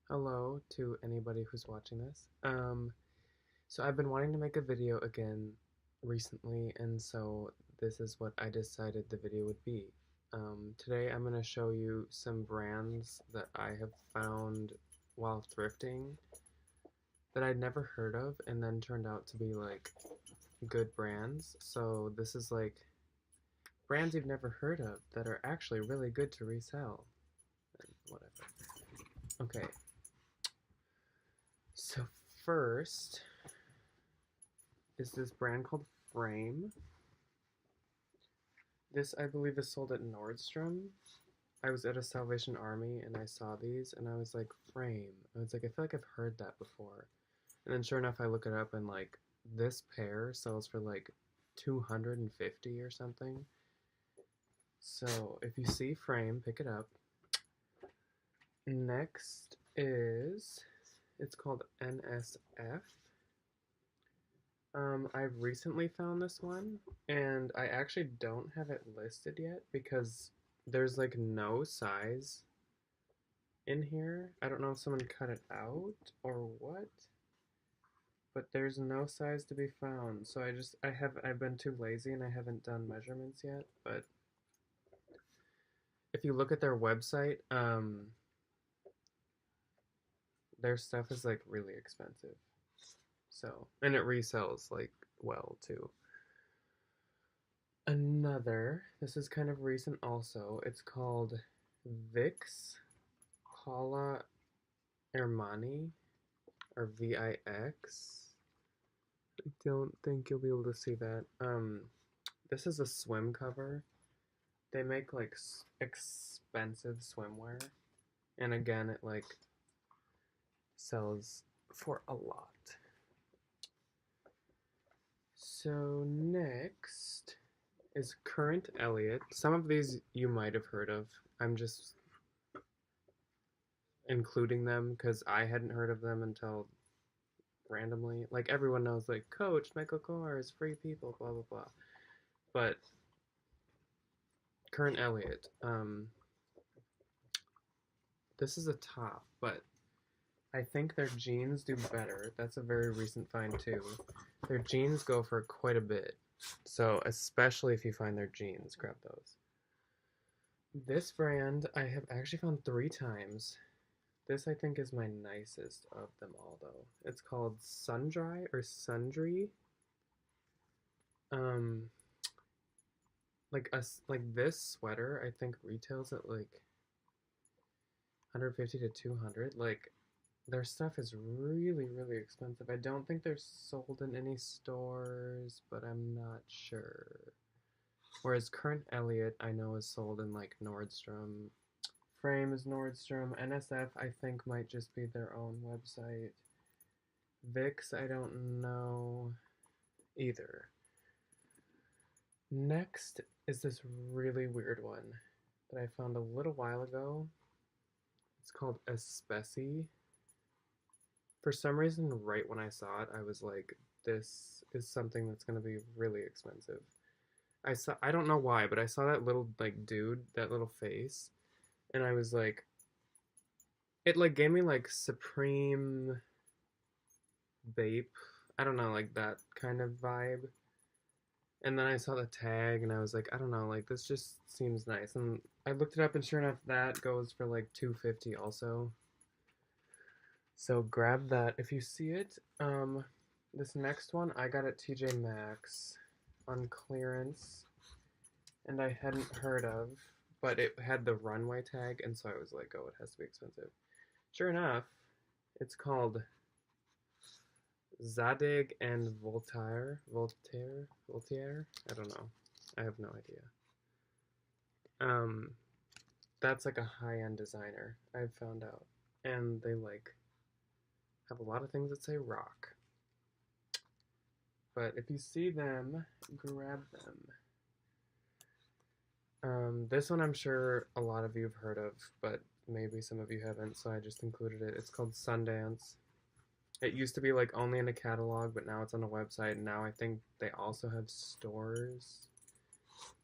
Hello to anybody who's watching this. So I've been wanting to make a video again recently, and so this is what I decided the video would be. Today I'm going to show you some brands that I have found while thrifting that I'd never heard of and then turned out to be like good brands. So this is like brands you've never heard of that are actually really good to resell. And whatever. Okay, so first is this brand called Frame. This, I believe, is sold at Nordstrom. I was at a Salvation Army and I saw these and I was like, Frame. I was like, I feel like I've heard that before. And then sure enough, I look it up and like this pair sells for like 250 or something. So if you see Frame, pick it up. Next is, it's called NSF. I've recently found this one, and I actually don't have it listed yet because there's like no size in here. I don't know if someone cut it out or what, but there's no size to be found. So I've been too lazy and I haven't done measurements yet, but if you look at their website, their stuff is like really expensive. So, and it resells like well too. This is kind of recent also. It's called Vicks Paula Ermani, or VIX. I don't think you'll be able to see that. This is a swim cover. They make like expensive swimwear, and again, it like sells for a lot. So next is Current Elliott. Some of these you might have heard of. I'm just including them because I hadn't heard of them until randomly. Like everyone knows, like Coach, Michael Kors, Free People, blah blah blah. But Current Elliott, this is a top, but I think their jeans do better. That's a very recent find too. Their jeans go for quite a bit. So especially if you find their jeans, grab those. This brand I have actually found 3 times. This I think is my nicest of them all though. It's called Sundry or Sundry. Um like this sweater I think retails at like 150 to 200. Like their stuff is really expensive. I don't think they're sold in any stores, but I'm not sure. Whereas Current Elliott I know is sold in like Nordstrom. Frame is Nordstrom. NSF I think might just be their own website. Vicks I don't know either. Next is this really weird one that I found a little while ago. It's called especi. For some reason, right when I saw it, I was like, this is something that's going to be really expensive. I don't know why, but I saw that little like dude, that little face, and I was like, it like gave me like Supreme Vape. I don't know, like that kind of vibe. And then I saw the tag and I was like, I don't know, like this just seems nice. And I looked it up and sure enough that goes for like 250 also. So grab that if you see it. This next one I got at TJ Maxx on clearance and I hadn't heard of, but it had the runway tag and so I was like, oh, it has to be expensive. Sure enough, it's called Zadig and Voltaire. I don't know. I have no idea. Um, that's like a high-end designer, I've found out. And they like have a lot of things that say rock. But if you see them, grab them. This one I'm sure a lot of you have heard of, but maybe some of you haven't, so I just included it. It's called Sundance. It used to be like only in a catalog, but now it's on a website, and now I think they also have stores.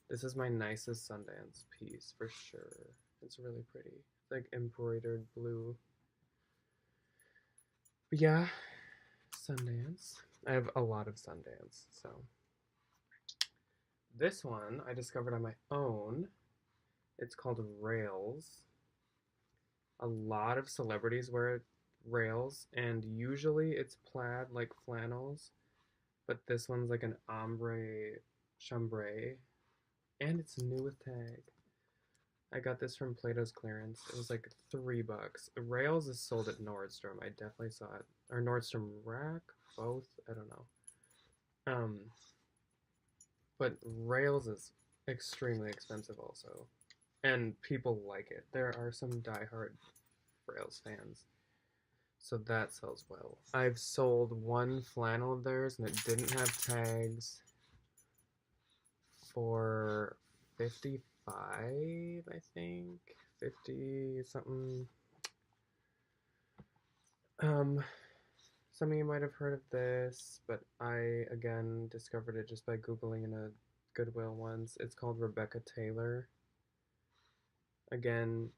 This is my nicest Sundance piece for sure. It's really pretty. It's like embroidered blue. Yeah, Sundance. I have a lot of Sundance, so. This one I discovered on my own. It's called Rails. A lot of celebrities wear rails, and usually it's plaid like flannels, but this one's like an ombre chambray, and it's new with tag. I got this from Plato's clearance. It was like $3. Rails is sold at Nordstrom. I definitely saw it. Or Nordstrom Rack, both. I don't know. But Rails is extremely expensive also, and people like it. There are some diehard Rails fans, so that sells well. I've sold one flannel of theirs, and it didn't have tags for 55, I think. 50 something. Some of you might have heard of this, but I again discovered it just by Googling in a Goodwill once. It's called Rebecca Taylor. Again,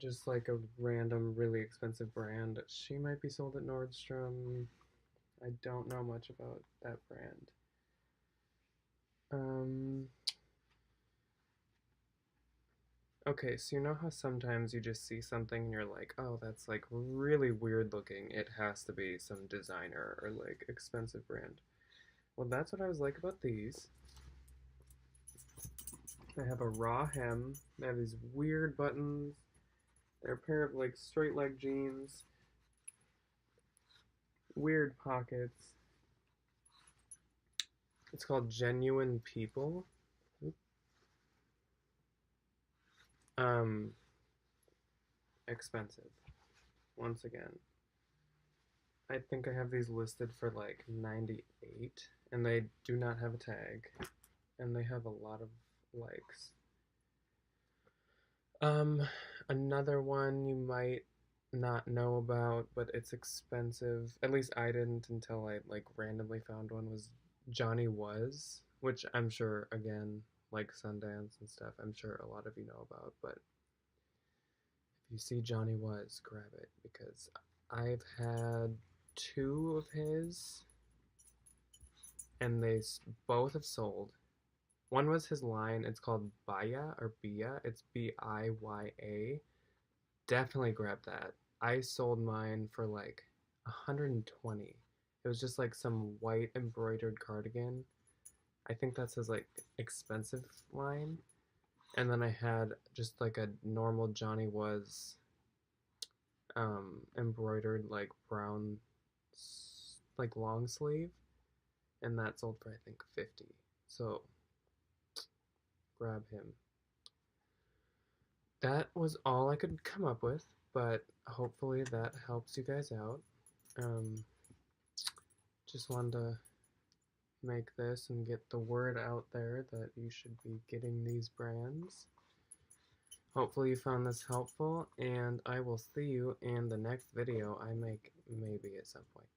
just like a random, really expensive brand. She might be sold at Nordstrom. I don't know much about that brand. Okay, so you know how sometimes you just see something and you're like, oh, that's like really weird looking. It has to be some designer or like expensive brand. Well, that's what I was like about these. They have a raw hem. They have these weird buttons. They're a pair of like straight leg jeans. Weird pockets. It's called Genuine People. Um, Expensive. Once again. I think I have these listed for like 98, and they do not have a tag, and they have a lot of likes. Another one you might not know about, but it's expensive. At least I didn't until I like randomly found one, was Johnny Was, which I'm sure again, like Sundance and stuff, I'm sure a lot of you know about, but if you see Johnny Was, grab it because I've had two of his and they both have sold. One was his line. It's called Baya or Bia. It's Biya. Definitely grab that. I sold mine for like 120. It was just like some white embroidered cardigan. I think that's his like expensive line. And then I had just like a normal Johnny Was embroidered like brown like long sleeve, and that sold for I think 50. So grab him. That was all I could come up with, but hopefully that helps you guys out. Um, just wanted to make this and get the word out there that you should be getting these brands. Hopefully you found this helpful, and I will see you in the next video I make maybe at some point.